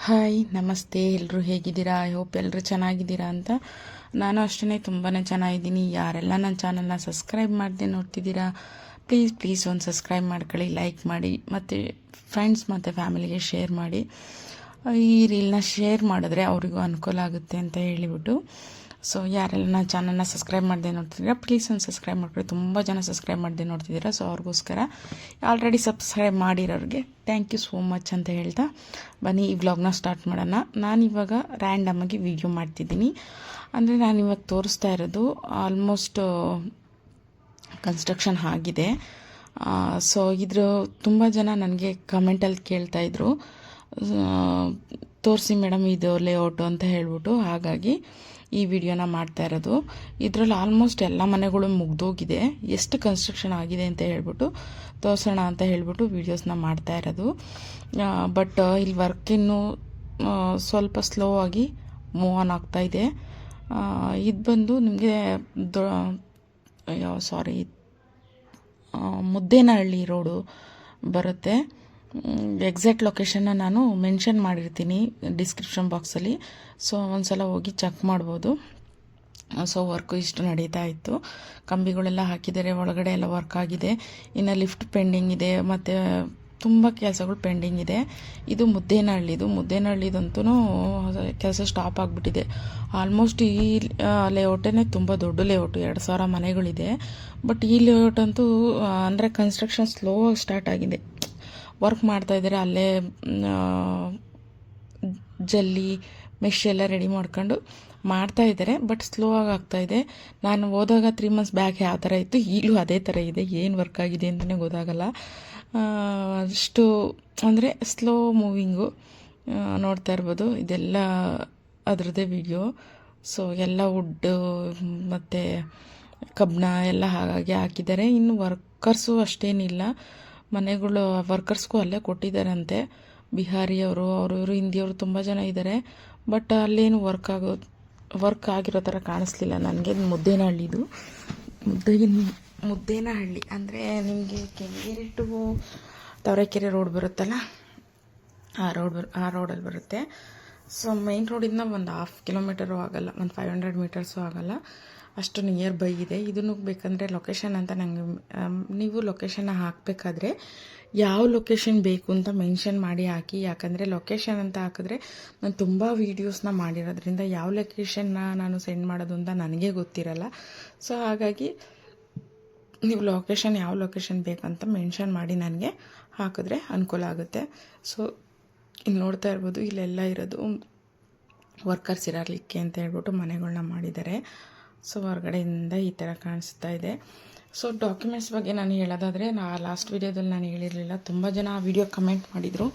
Hi ನಮಸ್ತೆ, ಎಲ್ಲರೂ ಹೇಗಿದ್ದೀರಾ? ಐ ಹೋಪ್ ಎಲ್ಲರೂ ಚೆನ್ನಾಗಿದ್ದೀರಾ ಅಂತ. ನಾನು ಅಷ್ಟೇ ತುಂಬಾ ಚೆನ್ನಾಗಿದ್ದೀನಿ. ಯಾರೆಲ್ಲ ನನ್ನ ಚಾನಲ್ನ ಸಬ್ಸ್ಕ್ರೈಬ್ ಮಾಡದೆ ನೋಡ್ತಿದ್ದೀರಾ, ಪ್ಲೀಸ್ ಒಂದು ಸಬ್ಸ್ಕ್ರೈಬ್ ಮಾಡ್ಕೊಳ್ಳಿ, ಲೈಕ್ ಮಾಡಿ, ಮತ್ತು ಫ್ರೆಂಡ್ಸ್ ಮತ್ತು ಫ್ಯಾಮಿಲಿಗೆ ಶೇರ್ ಮಾಡಿ. ಈ ರೀಲ್ನ ಶೇರ್ ಮಾಡಿದ್ರೆ ಅವರಿಗೂ ಅನುಕೂಲ ಆಗುತ್ತೆ ಅಂತ ಹೇಳಿಬಿಟ್ಟು, ಸೊ ಯಾರೆಲ್ಲ ನನ್ನ ಚಾನಲ್ನ ಸಬ್ಸ್ಕ್ರೈಬ್ ಮಾಡದೆ ನೋಡ್ತಿದ್ದೀರಾ ಪ್ಲೀಸ್ ಒಂದು ಸಬ್ಸ್ಕ್ರೈಬ್ ಮಾಡ್ಕೊಳ್ಳಿ. ತುಂಬ ಜನ ಸಬ್ಸ್ಕ್ರೈಬ್ ಮಾಡದೆ ನೋಡ್ತಿದ್ದೀರಾ, ಸೊ ಅವ್ರಿಗೋಸ್ಕರ ಆಲ್ರೆಡಿ ಸಬ್ಸ್ಕ್ರೈಬ್ ಮಾಡಿರೋರಿಗೆ ಥ್ಯಾಂಕ್ ಯು ಸೋ ಮಚ್ ಅಂತ ಹೇಳ್ತಾ ಬನ್ನಿ ಈ ವ್ಲಾಗ್ನ ಸ್ಟಾರ್ಟ್ ಮಾಡೋಣ. ನಾನಿವಾಗ ರ್ಯಾಂಡಮಾಗಿ ವಿಡಿಯೋ ಮಾಡ್ತಿದ್ದೀನಿ. ಅಂದರೆ ನಾನಿವಾಗ ತೋರಿಸ್ತಾ ಇರೋದು ಆಲ್ಮೋಸ್ಟ್ ಕನ್ಸ್ಟ್ರಕ್ಷನ್ ಆಗಿದೆ. ಸೊ ಇದ್ರ ತುಂಬ ಜನ ನನಗೆ ಕಮೆಂಟಲ್ಲಿ ಕೇಳ್ತಾಯಿದ್ರು, ತೋರಿಸಿ ಮೇಡಮ್ ಇದು ಲೇಔಟು ಅಂತ ಹೇಳ್ಬಿಟ್ಟು. ಹಾಗಾಗಿ ಈ ವಿಡಿಯೋನ ಮಾಡ್ತಾ ಇರೋದು. ಇದರಲ್ಲಿ ಆಲ್ಮೋಸ್ಟ್ ಎಲ್ಲ ಮನೆಗಳು ಮುಗ್ದೋಗಿದೆ, ಎಷ್ಟು ಕನ್ಸ್ಟ್ರಕ್ಷನ್ ಆಗಿದೆ ಅಂತ ಹೇಳ್ಬಿಟ್ಟು ತೋರಿಸೋಣ ಅಂತ ಹೇಳ್ಬಿಟ್ಟು ವೀಡಿಯೋಸ್ನ ಮಾಡ್ತಾ ಇರೋದು. ಬಟ್ ಇಲ್ಲಿ ವರ್ಕ್ ಇನ್ನೂ ಸ್ವಲ್ಪ ಸ್ಲೋ ಆಗಿ ಮೂವ್ ಆನ್ ಆಗ್ತಾ ಇದೆ. ಇದು ಬಂದು ನಿಮಗೆ ಮುದ್ದೇನಹಳ್ಳಿ ರೋಡು ಬರುತ್ತೆ. ಎಕ್ಸಾಕ್ಟ್ ಲೊಕೇಶನ್ನ ನಾನು ಮೆನ್ಷನ್ ಮಾಡಿರ್ತೀನಿ ಡಿಸ್ಕ್ರಿಪ್ಷನ್ ಬಾಕ್ಸಲ್ಲಿ, ಸೊ ಒಂದ್ಸಲ ಹೋಗಿ ಚೆಕ್ ಮಾಡ್ಬೋದು. ಸೊ ವರ್ಕು ಇಷ್ಟು ನಡೀತಾ ಇತ್ತು, ಕಂಬಿಗಳೆಲ್ಲ ಹಾಕಿದ್ದಾರೆ, ಒಳಗಡೆ ಎಲ್ಲ ವರ್ಕ್ ಆಗಿದೆ. ಇನ್ನು ಲಿಫ್ಟ್ ಪೆಂಡಿಂಗ್ ಇದೆ, ಮತ್ತು ತುಂಬ ಕೆಲಸಗಳು ಪೆಂಡಿಂಗ್ ಇದೆ. ಇದು ಮುದ್ದೇನಹಳ್ಳಿದಂತೂ ಕೆಲಸ ಸ್ಟಾಪ್ ಆಗಿಬಿಟ್ಟಿದೆ. ಆಲ್ಮೋಸ್ಟ್ ಈ ಲೇಔಟೇ ತುಂಬ ದೊಡ್ಡ ಲೇಔಟು, 2000 ಮನೆಗಳಿದೆ. ಬಟ್ ಈ ಲೇಔಟ್ ಅಂತೂ ಅಂದರೆ ಕನ್ಸ್ಟ್ರಕ್ಷನ್ ಸ್ಲೋ ಆಗಿ ಸ್ಟಾರ್ಟ್ ಆಗಿದೆ. ವರ್ಕ್ ಮಾಡ್ತಾಯಿದ್ದಾರೆ, ಅಲ್ಲೇ ಜಲ್ಲಿ ಮೆಶ್ ಎಲ್ಲ ರೆಡಿ ಮಾಡ್ಕೊಂಡು ಮಾಡ್ತಾಯಿದ್ದಾರೆ. ಬಟ್ ಸ್ಲೋ ಆಗಿ ಆಗ್ತಾಯಿದೆ. ನಾನು ಹೋದಾಗ 3 months ಬ್ಯಾಕ್ ಯಾವ ಥರ ಇತ್ತು, ಈಗಲೂ ಅದೇ ಥರ ಇದೆ. ಏನು ವರ್ಕ್ ಆಗಿದೆ ಅಂತಲೇ ಗೊತ್ತಾಗಲ್ಲ, ಅಷ್ಟು ಅಂದರೆ ಸ್ಲೋ ಮೂವಿಂಗು. ನೋಡ್ತಾ ಇರ್ಬೋದು, ಇದೆಲ್ಲ ಅದರದ್ದೇ ವಿಡಿಯೋ. ಸೊ ಎಲ್ಲ ವುಡ್ಡು ಮತ್ತು ಕಬ್ಬಣ ಎಲ್ಲ ಹಾಗಾಗಿ ಹಾಕಿದ್ದಾರೆ. ಇನ್ನು ವರ್ಕರ್ಸು ಅಷ್ಟೇನಿಲ್ಲ, ಮನೆಗಳು ವರ್ಕರ್ಸ್ಗೂ ಅಲ್ಲೇ ಕೊಟ್ಟಿದ್ದಾರಂತೆ. ಬಿಹಾರಿಯವರು, ಅವರು ಹಿಂದಿಯವರು ತುಂಬ ಜನ ಇದ್ದಾರೆ. ಬಟ್ ಅಲ್ಲೇನು ವರ್ಕ್ ಆಗಿರೋ ಥರ ಕಾಣಿಸ್ಲಿಲ್ಲ ನನಗೆ. ಮುದ್ದೇನಹಳ್ಳಿದು ಮುದ್ದೇನಹಳ್ಳಿ ಅಂದರೆ ನಿಮಗೆ ಕೆಂಗೇರಿ ಟು ತಾವರೆಕೆರೆ ರೋಡ್ ಬರುತ್ತಲ್ಲ, ಆ ರೋಡಲ್ಲಿ ಬರುತ್ತೆ. ಸೊ ಮೈನ್ ರೋಡಿಂದ ಒಂದು 1/2 kilometer ಆಗಲ್ಲ, ಒಂದು 500 meters ಆಗಲ್ಲ, ಅಷ್ಟು ನಿಯರ್ ಬೈ ಇದೆ. ಇದನ್ನು ಬೇಕಂದರೆ ಲೊಕೇಶನ್ ಅಂತ ನನಗೆ ನೀವು ಲೊಕೇಶನ್ನ ಹಾಕಬೇಕಾದ್ರೆ ಯಾವ ಲೊಕೇಶನ್ ಬೇಕು ಅಂತ ಮೆನ್ಷನ್ ಮಾಡಿ ಹಾಕಿ. ಯಾಕಂದರೆ ಲೊಕೇಶನ್ ಅಂತ ಹಾಕಿದ್ರೆ ನಾನು ತುಂಬ ವೀಡಿಯೋಸ್ನ ಮಾಡಿರೋದ್ರಿಂದ ಯಾವ ಲೊಕೇಶನ್ನ ನಾನು ಸೆಂಡ್ ಮಾಡೋದು ಅಂತ ನನಗೆ ಗೊತ್ತಿರಲ್ಲ. ಸೊ ಹಾಗಾಗಿ ನೀವು ಯಾವ ಲೊಕೇಶನ್ ಬೇಕಂತ ಮೆನ್ಷನ್ ಮಾಡಿ ನನಗೆ ಹಾಕಿದ್ರೆ ಅನುಕೂಲ ಆಗುತ್ತೆ. ಸೊ ಇಲ್ಲಿ ನೋಡ್ತಾ ಇರ್ಬೋದು, ಇಲ್ಲೆಲ್ಲ ಇರೋದು ವರ್ಕರ್ಸ್ ಇರಲಿಕ್ಕೆ ಅಂತ ಹೇಳ್ಬಿಟ್ಟು ಮನೆಗಳನ್ನ ಮಾಡಿದ್ದಾರೆ. ಸೊ ಹೊರಗಡೆಯಿಂದ ಈ ಥರ ಕಾಣಿಸ್ತಾ ಇದೆ. ಸೊ ಡಾಕ್ಯುಮೆಂಟ್ಸ್ ಬಗ್ಗೆ ನಾನು ಹೇಳೋದಾದರೆ, ಲಾಸ್ಟ್ ವೀಡಿಯೋದಲ್ಲಿ ನಾನು ಹೇಳಿರಲಿಲ್ಲ. ತುಂಬ ಜನ ಆ ವಿಡಿಯೋ ಕಮೆಂಟ್ ಮಾಡಿದರು,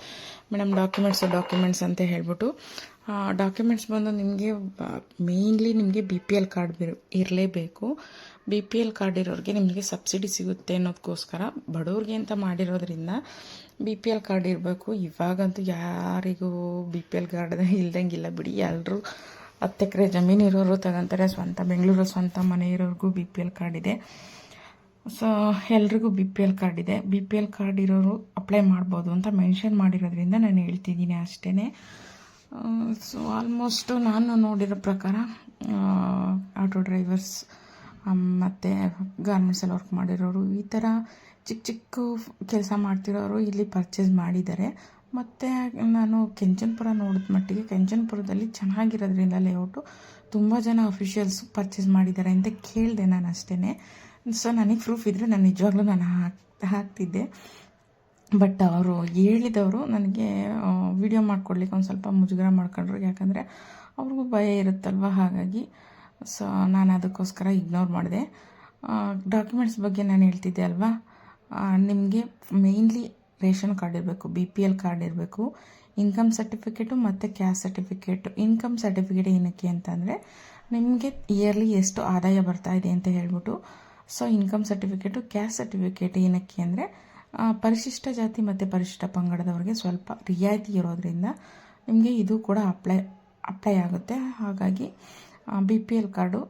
ಮೇಡಮ್ ಡಾಕ್ಯುಮೆಂಟ್ಸ್ ಅಂತ ಹೇಳ್ಬಿಟ್ಟು. ಡಾಕ್ಯುಮೆಂಟ್ಸ್ ಬಂದು ನಿಮಗೆ ಮೇಯ್ನ್ಲಿ ನಿಮಗೆ BPL ಕಾರ್ಡ್ ಇರಲೇಬೇಕು. BPL ಕಾರ್ಡ್ ಇರೋರಿಗೆ ನಿಮಗೆ ಸಬ್ಸಿಡಿ ಸಿಗುತ್ತೆ ಅನ್ನೋದಕ್ಕೋಸ್ಕರ ಬಡವ್ರಿಗೆ ಅಂತ ಮಾಡಿರೋದ್ರಿಂದ BPL ಕಾರ್ಡ್ ಇರಬೇಕು. ಇವಾಗಂತೂ ಯಾರಿಗೂ BPL ಕಾರ್ಡ್ ಇಲ್ದಂಗಿಲ್ಲ ಬಿಡಿ, ಎಲ್ಲರೂ 10 ಎಕರೆ ಜಮೀನು ಇರೋರು ತಗೊಂತಾರೆ. ಬೆಂಗಳೂರಲ್ಲಿ ಸ್ವಂತ ಮನೆ ಇರೋರಿಗೂ BPL ಕಾರ್ಡ್ ಇದೆ. ಸೊ ಎಲ್ರಿಗೂ BPL ಕಾರ್ಡ್ ಇದೆ. BPL ಕಾರ್ಡ್ ಇರೋರು ಅಪ್ಲೈ ಮಾಡ್ಬೋದು ಅಂತ ಮೆನ್ಷನ್ ಮಾಡಿರೋದ್ರಿಂದ ನಾನು ಹೇಳ್ತಿದ್ದೀನಿ ಅಷ್ಟೇ. ಸೊ ಆಲ್ಮೋಸ್ಟ್ ನಾನು ನೋಡಿರೋ ಪ್ರಕಾರ ಆಟೋ ಡ್ರೈವರ್ಸ್ ಮತ್ತು ಗಾರ್ಮೆಂಟ್ಸಲ್ಲಿ ವರ್ಕ್ ಮಾಡಿರೋರು, ಈ ಥರ ಚಿಕ್ಕ ಕೆಲಸ ಮಾಡ್ತಿರೋರು ಇಲ್ಲಿ ಪರ್ಚೇಸ್ ಮಾಡಿದ್ದಾರೆ. ಮತ್ತು ನಾನು ಕೆಂಚನಪುರ ನೋಡಿದ ಮಟ್ಟಿಗೆ ಕೆಂಚನಪುರದಲ್ಲಿ ಚೆನ್ನಾಗಿರೋದ್ರಿಂದ ಲೇಔಟು ತುಂಬ ಜನ ಅಫಿಷಿಯಲ್ಸ್ ಪರ್ಚೇಸ್ ಮಾಡಿದ್ದಾರೆ ಅಂತ ಕೇಳಿದೆ ನಾನು ಅಷ್ಟೇ. ಸೊ ನನಗೆ ಪ್ರೂಫ್ ಇದ್ದರೆ ನಾನು ನಿಜವಾಗ್ಲೂ ಹಾಕ್ತಿದ್ದೆ. ಬಟ್ ಅವರು ಹೇಳಿದವರು ನನಗೆ ವಿಡಿಯೋ ಮಾಡ್ಕೊಡ್ಲಿಕ್ಕೆ ಒಂದು ಸ್ವಲ್ಪ ಮುಜುಗರ ಮಾಡ್ಕೊಂಡ್ರು. ಯಾಕಂದರೆ ಅವ್ರಿಗೂ ಭಯ ಇರುತ್ತಲ್ವ, ಹಾಗಾಗಿ ಸೊ ನಾನು ಅದಕ್ಕೋಸ್ಕರ ಇಗ್ನೋರ್ ಮಾಡಿದೆ. ಡಾಕ್ಯುಮೆಂಟ್ಸ್ ಬಗ್ಗೆ ನಾನು ಹೇಳ್ತಿದ್ದೆ ಅಲ್ವಾ, ನಿಮಗೆ ಮೇಯ್ನ್ಲಿ ರೇಷನ್ ಕಾರ್ಡ್ ಇರಬೇಕು, BPL ಕಾರ್ಡ್ ಇರಬೇಕು, ಇನ್ಕಮ್ ಸರ್ಟಿಫಿಕೇಟು ಮತ್ತು ಕ್ಯಾಸ್ಟ್ ಸರ್ಟಿಫಿಕೇಟು. ಇನ್ಕಮ್ ಸರ್ಟಿಫಿಕೇಟ್ ಏನಕ್ಕೆ ಅಂತಂದರೆ ನಿಮಗೆ ಇಯರ್ಲಿ ಎಷ್ಟು ಆದಾಯ ಬರ್ತಾ ಇದೆ ಅಂತ ಹೇಳ್ಬಿಟ್ಟು. So income certificate, caste certificate ಏನಕ್ಕೆ ಅಂದರೆ ಪರಿಶಿಷ್ಟ ಜಾತಿ ಮತ್ತು ಪರಿಶಿಷ್ಟ ಪಂಗಡದವ್ರಿಗೆ ಸ್ವಲ್ಪ ರಿಯಾಯಿತಿ ಇರೋದ್ರಿಂದ ನಿಮಗೆ ಇದು ಕೂಡ ಅಪ್ಲೈ ಆಗುತ್ತೆ. ಹಾಗಾಗಿ BPL card,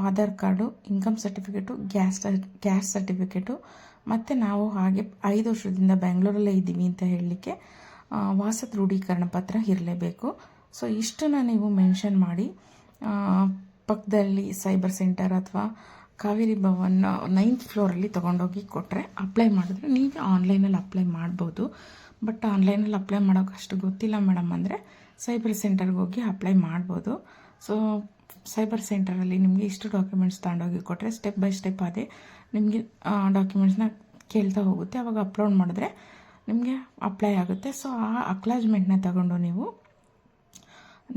Aadhaar card, income certificate, caste certificate, ಮತ್ತು ನಾವು ಹಾಗೆ 5 ವರ್ಷದಿಂದ ಬೆಂಗಳೂರಲ್ಲೇ ಇದ್ದೀವಿ ಅಂತ ಹೇಳಲಿಕ್ಕೆ ವಾಸ ದೃಢೀಕರಣ ಪತ್ರ ಇರಲೇಬೇಕು. ಸೊ ಇಷ್ಟನ್ನು ನೀವು ಮೆನ್ಷನ್ ಮಾಡಿ ಪಕ್ಕದಲ್ಲಿ ಸೈಬರ್ ಸೆಂಟರ್ ಅಥವಾ ಕಾವೇರಿ ಭವನ್ 9th ಫ್ಲೋರಲ್ಲಿ ತೊಗೊಂಡೋಗಿ ಕೊಟ್ಟರೆ ಅಪ್ಲೈ ಮಾಡಿದ್ರೆ ನೀವು ಆನ್ಲೈನಲ್ಲಿ ಅಪ್ಲೈ ಮಾಡ್ಬೋದು. ಬಟ್ ಆನ್ಲೈನಲ್ಲಿ ಅಪ್ಲೈ ಮಾಡೋಕೆ ಅಷ್ಟು ಗೊತ್ತಿಲ್ಲ ಮೇಡಮ್ ಅಂದರೆ ಸೈಬರ್ ಸೆಂಟರ್ಗೆ ಹೋಗಿ ಅಪ್ಲೈ ಮಾಡ್ಬೋದು. ಸೊ ಸೈಬರ್ ಸೆಂಟರಲ್ಲಿ ನಿಮಗೆ ಇಷ್ಟು ಡಾಕ್ಯುಮೆಂಟ್ಸ್ ತಗೊಂಡೋಗಿ ಕೊಟ್ಟರೆ ಸ್ಟೆಪ್ ಬೈ ಸ್ಟೆಪ್ ಅದೇ ನಿಮಗೆ ಡಾಕ್ಯುಮೆಂಟ್ಸ್ನ ಕೇಳ್ತಾ ಹೋಗುತ್ತೆ. ಅವಾಗ ಅಪ್ಲೋಡ್ ಮಾಡಿದ್ರೆ ನಿಮಗೆ ಅಪ್ಲೈ ಆಗುತ್ತೆ. ಸೊ ಆ ಅಕ್ಲಾಜ್ಮೆಂಟ್ನ ತಗೊಂಡು ನೀವು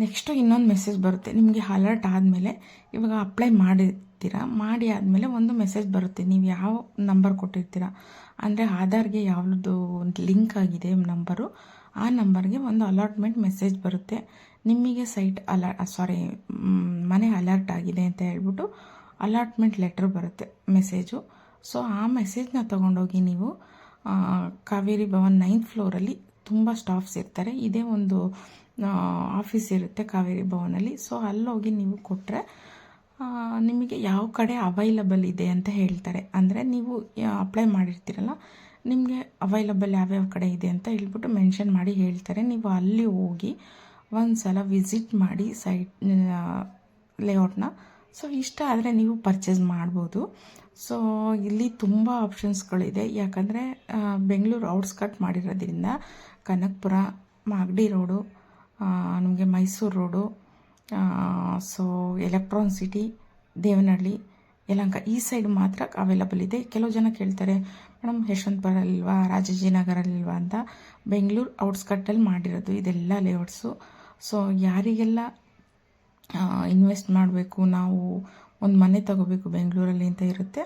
ನೆಕ್ಸ್ಟು ಇನ್ನೊಂದು ಮೆಸೇಜ್ ಬರುತ್ತೆ ನಿಮಗೆ. ಅಲರ್ಟ್ ಆದಮೇಲೆ ಇವಾಗ ಅಪ್ಲೈ ಮಾಡಿ ಆದಮೇಲೆ ಒಂದು ಮೆಸೇಜ್ ಬರುತ್ತೆ. ನೀವು ಯಾವ ನಂಬರ್ ಕೊಟ್ಟಿರ್ತೀರ ಅಂದರೆ ಆಧಾರ್ಗೆ ಯಾವುದು ಲಿಂಕ್ ಆಗಿದೆ ನಂಬರು, ಆ ನಂಬರ್ಗೆ ಒಂದು ಅಲಾಟ್ಮೆಂಟ್ ಮೆಸೇಜ್ ಬರುತ್ತೆ. ನಿಮಗೆ ಮನೆ ಅಲರ್ಟ್ ಆಗಿದೆ ಅಂತ ಹೇಳ್ಬಿಟ್ಟು ಅಲಾಟ್ಮೆಂಟ್ ಲೆಟ್ರ್ ಬರುತ್ತೆ ಮೆಸೇಜು. ಸೊ ಆ ಮೆಸೇಜ್ನ ತೊಗೊಂಡೋಗಿ ನೀವು ಕಾವೇರಿ ಭವನ್ 9th ಫ್ಲೋರಲ್ಲಿ ತುಂಬ ಸ್ಟಾಫ್ಸ್ ಇರ್ತಾರೆ. ಇದೇ ಒಂದು ಆಫೀಸ್ ಇರುತ್ತೆ ಕಾವೇರಿ ಭವನಲ್ಲಿ. ಸೊ ಅಲ್ಲೋಗಿ ನೀವು ಕೊಟ್ಟರೆ ನಿಮಗೆ ಯಾವ ಕಡೆ ಅವೈಲಬಲ್ ಇದೆ ಅಂತ ಹೇಳ್ತಾರೆ. ಅಂದರೆ ನೀವು ಅಪ್ಲೈ ಮಾಡಿರ್ತೀರಲ್ಲ, ನಿಮಗೆ ಅವೈಲಬಲ್ ಯಾವ್ಯಾವ ಕಡೆ ಇದೆ ಅಂತ ಹೇಳ್ಬಿಟ್ಟು ಮೆನ್ಷನ್ ಮಾಡಿ ಹೇಳ್ತಾರೆ. ನೀವು ಅಲ್ಲಿ ಹೋಗಿ ಒಂದು ಸಲ ವಿಸಿಟ್ ಮಾಡಿ ಲೇಔಟ್ನ. ಸೊ ಇಷ್ಟ ಆದರೆ ನೀವು ಪರ್ಚೇಸ್ ಮಾಡ್ಬೋದು. ಸೊ ಇಲ್ಲಿ ತುಂಬ ಆಪ್ಷನ್ಸ್ಗಳಿದೆ. ಯಾಕಂದರೆ ಬೆಂಗಳೂರು ಔಟ್ಸ್ಕಟ್ ಮಾಡಿರೋದ್ರಿಂದ ಕನಕಪುರ, ಮಾಗಡಿ ರೋಡು, ನಮಗೆ Mysuru road, so electron city, Devanahalli, Yelahanka ಈ ಸೈಡ್ ಮಾತ್ರ ಅವೈಲಬಲ್ ಇದೆ. ಕೆಲವು ಜನ ಕೇಳ್ತಾರೆ ಮೇಡಮ್ ಯಶವಂತಪುರ ಅಲ್ವಾ, ರಾಜಾಜಿನಗರ ಅಲ್ವಾ ಅಂತ. ಬೆಂಗಳೂರು ಔಟ್ಸ್ಕಟ್ಟಲ್ಲಿ ಮಾಡಿರೋದು ಇದೆಲ್ಲ ಲೇಔಟ್ಸು. ಸೊ ಯಾರಿಗೆಲ್ಲ ಇನ್ವೆಸ್ಟ್ ಮಾಡಬೇಕು, ನಾವು ಒಂದು ಮನೆ ತಗೋಬೇಕು ಬೆಂಗಳೂರಲ್ಲಿ ಅಂತ ಇರುತ್ತೆ,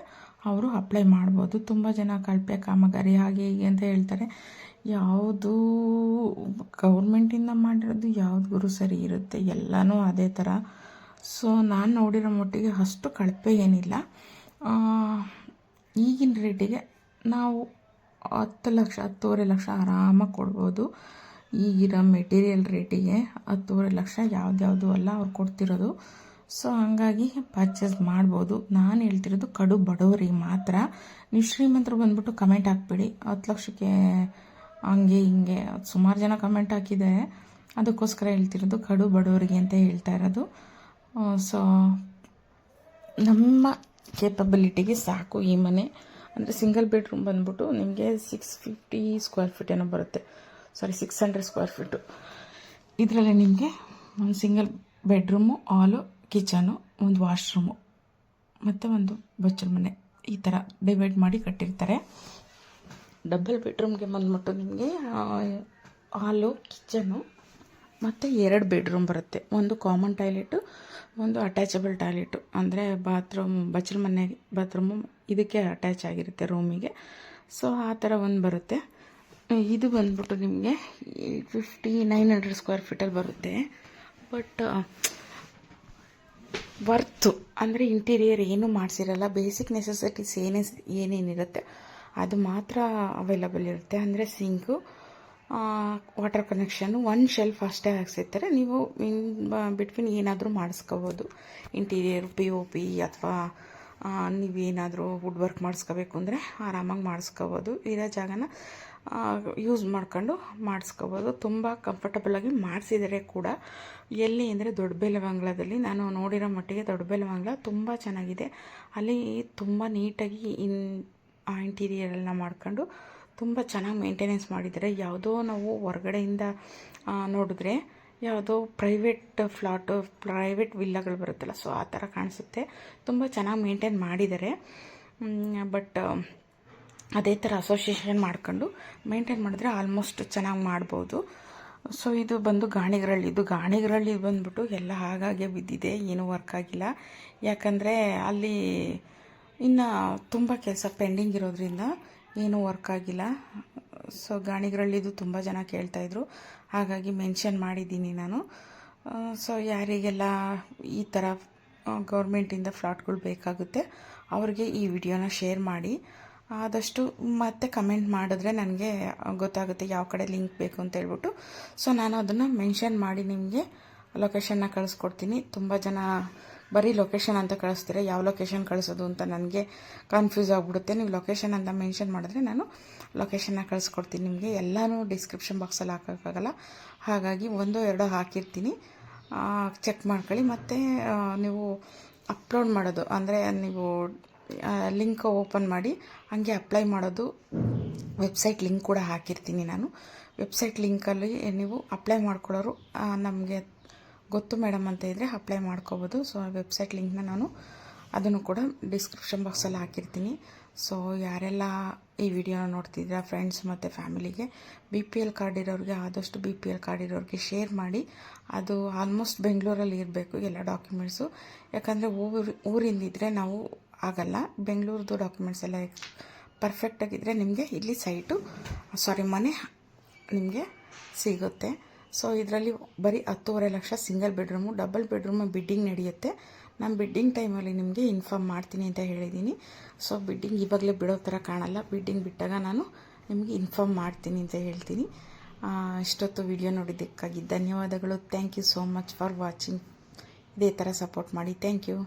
ಅವರು ಅಪ್ಲೈ ಮಾಡ್ಬೋದು. ತುಂಬ ಜನ ಕಳಪೆ ಕಾಮಗಾರಿ ಹಾಗೆ ಹೀಗೆ ಅಂತ ಹೇಳ್ತಾರೆ. ಯಾವುದು ಗೌರ್ಮೆಂಟಿಂದ ಮಾಡಿರೋದು ಯಾವ್ದು ಗುರು ಸರಿ ಇರುತ್ತೆ, ಎಲ್ಲನೂ ಅದೇ ಥರ. ಸೊ ನಾನು ನೋಡಿರೋ ಮಟ್ಟಿಗೆ ಅಷ್ಟು ಕಳಪೆ ಏನಿಲ್ಲ. ಈಗಿನ ರೇಟಿಗೆ ನಾವು 10 ಲಕ್ಷ 10.5 ಲಕ್ಷ ಆರಾಮಾಗಿ ಕೊಡ್ಬೋದು. ಈಗಿರೋ ಮೆಟೀರಿಯಲ್ ರೇಟಿಗೆ 10.5 ಲಕ್ಷ ಯಾವ್ದ್ಯಾವುದು ಅಲ್ಲ ಅವ್ರು ಕೊಡ್ತಿರೋದು. ಸೊ ಹಂಗಾಗಿ ಪರ್ಚೇಸ್ ಮಾಡ್ಬೋದು. ನಾನು ಹೇಳ್ತಿರೋದು ಕಡು ಬಡವರಿಗೆ ಮಾತ್ರ. ನೀವು ಶ್ರೀಮಂತರು ಬಂದ್ಬಿಟ್ಟು ಕಮೆಂಟ್ ಹಾಕ್ಬೇಡಿ 10 ಲಕ್ಷಕ್ಕೆ ಹಂಗೆ ಹಿಂಗೆ. ಸುಮಾರು ಜನ ಕಮೆಂಟ್ ಹಾಕಿದ್ದಾರೆ, ಅದಕ್ಕೋಸ್ಕರ ಹೇಳ್ತಿರೋದು ಕಡು ಬಡವರಿಗೆ ಅಂತ ಹೇಳ್ತಾ ಇರೋದು. ಸೊ ನಮ್ಮ ಕೇಪಬಿಲಿಟಿಗೆ ಸಾಕು ಈ ಮನೆ. ಅಂದರೆ ಸಿಂಗಲ್ ಬೆಡ್ರೂಮ್ ಬಂದ್ಬಿಟ್ಟು ನಿಮಗೆ 650 ಸ್ಕ್ವೇರ್ ಫೀಟ್ ಏನೋ ಬರುತ್ತೆ, 600 ಸ್ಕ್ವೇರ್ ಫೀಟು. ಇದರಲ್ಲಿ ನಿಮಗೆ ಒಂದು ಸಿಂಗಲ್ ಬೆಡ್ರೂಮು, ಹಾಲು, ಕಿಚನು, ಒಂದು ವಾಶ್ರೂಮು ಮತ್ತು ಒಂದು ಬಚ್ಚಲ ಮನೆ ಈ ಥರ ಡಿವೈಡ್ ಮಾಡಿ ಕಟ್ಟಿರ್ತಾರೆ. ಡಬಲ್ ಬೆಡ್ರೂಮ್ಗೆ ಬಂದ್ಬಿಟ್ಟು ನಿಮಗೆ ಹಾಲು, ಕಿಚನು ಮತ್ತು 2 ಬೆಡ್ರೂಮ್ ಬರುತ್ತೆ. ಒಂದು ಕಾಮನ್ ಟಾಯ್ಲೆಟು, ಒಂದು ಅಟ್ಯಾಚಬಲ್ ಟಾಯ್ಲೆಟು. ಅಂದರೆ ಬಾತ್ರೂಮ್, ಬಚ್ಚಲ ಮನೆ ಬಾತ್ರೂಮು ಇದಕ್ಕೆ ಅಟ್ಯಾಚ್ ಆಗಿರುತ್ತೆ ರೂಮಿಗೆ. ಸೊ ಆ ಥರ ಒಂದು ಬರುತ್ತೆ. ಇದು ಬಂದ್ಬಿಟ್ಟು ನಿಮಗೆ 900 ಸ್ಕ್ವೇರ್ ಫೀಟಲ್ಲಿ ಬರುತ್ತೆ. ಬಟ್ ವರ್ತು ಅಂದರೆ ಇಂಟೀರಿಯರ್ ಏನೂ ಮಾಡಿಸಿರಲ್ಲ. ಬೇಸಿಕ್ ನೆಸೆಸಿಟೀಸ್ ಏನೇನಿರುತ್ತೆ ಅದು ಮಾತ್ರ ಅವೈಲಬಲ್ ಇರುತ್ತೆ. ಅಂದರೆ ಸಿಂಕು, ವಾಟರ್ ಕನೆಕ್ಷನ್ನು, ಒಂದು ಶೆಲ್ಫ್ ಅಷ್ಟೇ ಹಾಕ್ಸಿರ್ತಾರೆ. ನೀವು ಬಿಟ್ವೀನ್ ಏನಾದರೂ ಮಾಡಿಸ್ಕೋಬೋದು. ಇಂಟೀರಿಯರ್ POP ಅಥವಾ ನೀವೇನಾದರೂ ವುಡ್ ವರ್ಕ್ ಮಾಡಿಸ್ಕೋಬೇಕು ಅಂದರೆ ಆರಾಮಾಗಿ ಮಾಡಿಸ್ಕೋಬೋದು. ಇರೋ ಜಾಗನ ಯೂಸ್ ಮಾಡ್ಕೊಂಡು ಮಾಡಿಸ್ಕೋಬೋದು. ತುಂಬ ಕಂಫರ್ಟಬಲಾಗಿ ಮಾಡಿಸಿದರೆ ಕೂಡ. ಎಲ್ಲಿ ಅಂದರೆ ದೊಡ್ಡಬೆಲವಂಗ್ಲದಲ್ಲಿ ನಾನು ನೋಡಿರೋ ಮಟ್ಟಿಗೆ ದೊಡ್ಡಬೆಲವಂಗ್ಲ ತುಂಬ ಚೆನ್ನಾಗಿದೆ. ಅಲ್ಲಿ ತುಂಬ ನೀಟಾಗಿ ಇಂಟೀರಿಯರೆಲ್ಲ ಮಾಡ್ಕೊಂಡು ತುಂಬ ಚೆನ್ನಾಗಿ ಮೇಂಟೆನೆನ್ಸ್ ಮಾಡಿದ್ದಾರೆ. ಯಾವುದೋ ನಾವು ಹೊರಗಡೆಯಿಂದ ನೋಡಿದ್ರೆ ಯಾವುದೋ ಪ್ರೈವೇಟ್ ಫ್ಲಾಟು, ಪ್ರೈವೇಟ್ ವಿಲ್ಲಾಗಳು ಬರುತ್ತಲ್ಲ, ಸೊ ಆ ಥರ ಕಾಣಿಸುತ್ತೆ. ತುಂಬ ಚೆನ್ನಾಗಿ ಮೇಂಟೈನ್ ಮಾಡಿದ್ದಾರೆ. ಬಟ್ ಅದೇ ಥರ ಅಸೋಸಿಯೇಷನ್ ಮಾಡ್ಕೊಂಡು ಮೇಂಟೈನ್ ಮಾಡಿದ್ರೆ ಆಲ್ಮೋಸ್ಟ್ ಚೆನ್ನಾಗಿ ಮಾಡ್ಬೋದು. ಸೊ ಇದು ಬಂದು ಗಾಣಿಗರಳ್ಳಿ ಬಂದ್ಬಿಟ್ಟು ಎಲ್ಲ ಹಾಗಾಗೆ ಬಿದ್ದಿದೆ, ಏನೂ ವರ್ಕ್ ಆಗಿಲ್ಲ. ಯಾಕಂದರೆ ಅಲ್ಲಿ ಇನ್ನು ತುಂಬ ಕೆಲಸ ಪೆಂಡಿಂಗ್ ಇರೋದ್ರಿಂದ ಏನೂ ವರ್ಕ್ ಆಗಿಲ್ಲ. ಸೊ ಗಾಣಿಗರಳ್ಳಿದು ತುಂಬ ಜನ ಕೇಳ್ತಾಯಿದ್ರು, ಹಾಗಾಗಿ ಮೆನ್ಷನ್ ಮಾಡಿದ್ದೀನಿ ನಾನು. ಸೊ ಯಾರಿಗೆಲ್ಲ ಈ ಥರ ಗೌರ್ಮೆಂಟಿಂದ ಫ್ಲಾಟ್ಗಳು ಬೇಕಾಗುತ್ತೆ ಅವ್ರಿಗೆ ಈ ವಿಡಿಯೋನ ಶೇರ್ ಮಾಡಿ. ಆದಷ್ಟು ಮತ್ತೆ ಕಮೆಂಟ್ ಮಾಡಿದ್ರೆ ನನಗೆ ಗೊತ್ತಾಗುತ್ತೆ ಯಾವ ಕಡೆ ಲಿಂಕ್ ಬೇಕು ಅಂತ ಹೇಳ್ಬಿಟ್ಟು. ಸೊ ನಾನು ಅದನ್ನು ಮೆನ್ಷನ್ ಮಾಡಿ ನಿಮಗೆ ಲೊಕೇಶನ್ನ ಕಳಿಸ್ಕೊಡ್ತೀನಿ. ತುಂಬ ಜನ ಬರೀ ಲೊಕೇಶನ್ ಅಂತ ಕಳಿಸ್ತೀರ, ಯಾವ ಲೊಕೇಶನ್ ಕಳಿಸೋದು ಅಂತ ನನಗೆ ಕನ್ಫ್ಯೂಸ್ ಆಗಿಬಿಡುತ್ತೆ. ನೀವು ಲೊಕೇಶನ್ ಅಂತ ಮೆನ್ಷನ್ ಮಾಡಿದ್ರೆ ನಾನು ಲೊಕೇಶನ್ನ ಕಳಿಸ್ಕೊಡ್ತೀನಿ ನಿಮಗೆ. ಎಲ್ಲನೂ ಡಿಸ್ಕ್ರಿಪ್ಷನ್ ಬಾಕ್ಸಲ್ಲಿ ಹಾಕೋಕ್ಕಾಗಲ್ಲ, ಹಾಗಾಗಿ 1-2 ಹಾಕಿರ್ತೀನಿ, ಚೆಕ್ ಮಾಡ್ಕೊಳ್ಳಿ. ಮತ್ತು ನೀವು ಅಪ್ಲೋಡ್ ಮಾಡೋದು ಅಂದರೆ ನೀವು ಲಿಂಕ್ ಓಪನ್ ಮಾಡಿ ಹಾಗೆ ಅಪ್ಲೈ ಮಾಡೋದು, ವೆಬ್ಸೈಟ್ ಲಿಂಕ್ ಕೂಡ ಹಾಕಿರ್ತೀನಿ ನಾನು. ವೆಬ್ಸೈಟ್ ಲಿಂಕಲ್ಲಿ ನೀವು ಅಪ್ಲೈ ಮಾಡ್ಕೊಳ್ಳೋರು ನಮಗೆ ಗೊತ್ತು ಮೇಡಮ್ ಅಂತ ಇದ್ದರೆ ಅಪ್ಲೈ ಮಾಡ್ಕೋಬೋದು. ಸೊ ವೆಬ್ಸೈಟ್ ಲಿಂಕ್ನ ನಾನು ಅದನ್ನು ಕೂಡ ಡಿಸ್ಕ್ರಿಪ್ಷನ್ ಬಾಕ್ಸಲ್ಲಿ ಹಾಕಿರ್ತೀನಿ. ಸೊ ಯಾರೆಲ್ಲ ಈ ವಿಡಿಯೋನ ನೋಡ್ತಿದ್ದೀರಾ ಫ್ರೆಂಡ್ಸ್ ಮತ್ತು ಫ್ಯಾಮಿಲಿಗೆ, BPL ಕಾರ್ಡ್ ಇರೋರಿಗೆ ಆದಷ್ಟು BPL ಕಾರ್ಡ್ ಇರೋರಿಗೆ ಶೇರ್ ಮಾಡಿ. ಅದು ಆಲ್ಮೋಸ್ಟ್ ಬೆಂಗಳೂರಲ್ಲಿ ಇರಬೇಕು ಎಲ್ಲ ಡಾಕ್ಯುಮೆಂಟ್ಸು, ಯಾಕಂದರೆ ಊರಿಂದಿದ್ದರೆ ನಾವು ಆಗಲ್ಲ. ಬೆಂಗಳೂರದು ಡಾಕ್ಯುಮೆಂಟ್ಸ್ ಎಲ್ಲ ಪರ್ಫೆಕ್ಟಾಗಿದ್ದರೆ ನಿಮಗೆ ಇಲ್ಲಿ ಮನೆ ನಿಮಗೆ ಸಿಗುತ್ತೆ. ಸೊ ಇದರಲ್ಲಿ ಬರೀ 10.5 lakh single bedroom, double bedroom bidding ನಡೆಯುತ್ತೆ. ನಾನು ಬಿಡ್ಡಿಂಗ್ ಟೈಮಲ್ಲಿ ನಿಮಗೆ ಇನ್ಫಾರ್ಮ್ ಮಾಡ್ತೀನಿ ಅಂತ ಹೇಳಿದ್ದೀನಿ. ಸೊ ಬಿಡ್ಡಿಂಗ್ ಇವಾಗಲೇ ಬಿಡೋ ಥರ ಕಾಣಲ್ಲ, ಬಿಡ್ಡಿಂಗ್ ಬಿಟ್ಟಾಗ ನಾನು ನಿಮಗೆ ಇನ್ಫಾರ್ಮ್ ಮಾಡ್ತೀನಿ ಅಂತ ಹೇಳ್ತೀನಿ. ಇಷ್ಟೊತ್ತು ವಿಡಿಯೋ ನೋಡಿದ್ದಕ್ಕಾಗಿ ಧನ್ಯವಾದಗಳು. Thank you so much for watching. ಇದೇ ಥರ ಸಪೋರ್ಟ್ ಮಾಡಿ. Thank you.